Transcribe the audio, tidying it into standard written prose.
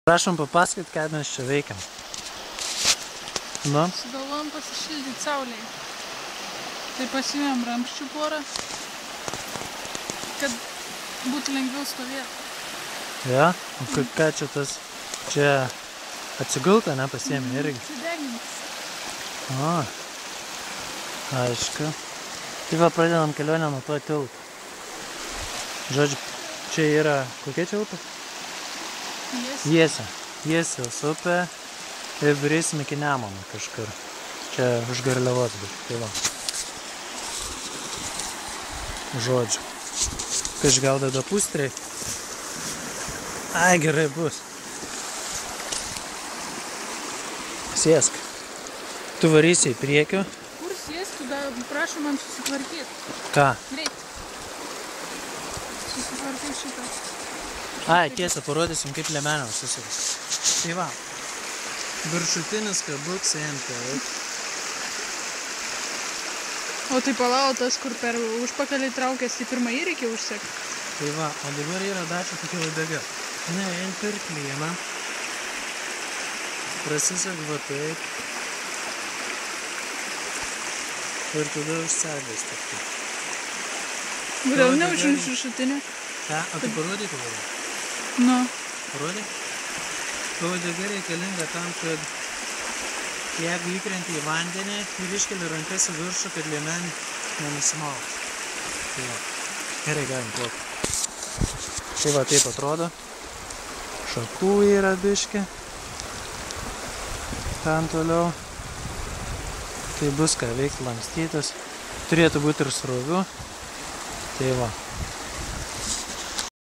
Prašom papasakot, ką mes čia veikiam. Nu? Sugalvojom pasišildyti saulėje. Tai pasiėmėm ramščių porą, kad būtų lengviau stovėti. Ja? O ką čia tas? Čia atsigulta, ne, pasiėmė irgi? Atsidegintis. O, aišku. Tai va, pradedam kelionę nuo to tilto. Žodžiu, čia yra kokia čia upė? Jiesios upė ir vyreisim iki Nemuno kažkur. Čia už Garliavos bus. Tai va. Žodžiu. Kažgauda da pustriai. Ai, gerai bus. Sėsk. Tu varysi į priekį. Kur sėsk, tu prašom man susitvarkyti. Ką? Greit. Susitvarkai šitą. Ai, tiesa, parodysim, kaip liemenę užsisuks. Tai va, viršutinis kabuks ant taip. O tai palau, tas, kur per užpakalį traukės, tai pirmą įreikį užsek. Tai va, o dabar yra dačia tokia uodega. Ne, ant per klyną. Prasisak va taip. Ir tada užsegęs taip. Vėliau neužims viršutinę. Ką? O tai parodyk uodegą? Nu. Parodyk? Ta uodega reikalinga tam, kad jeigu įkrenti į vandenį ir iškeli rankas į viršų, kad liemenė nenusimautų. Tai va. Gerai, galim plaukti. Tai va, taip atrodo. Šakų yra biški. Ten toliau. Tai bus ką veikti, lankstytis. Turėtų būti ir srovių. Tai va.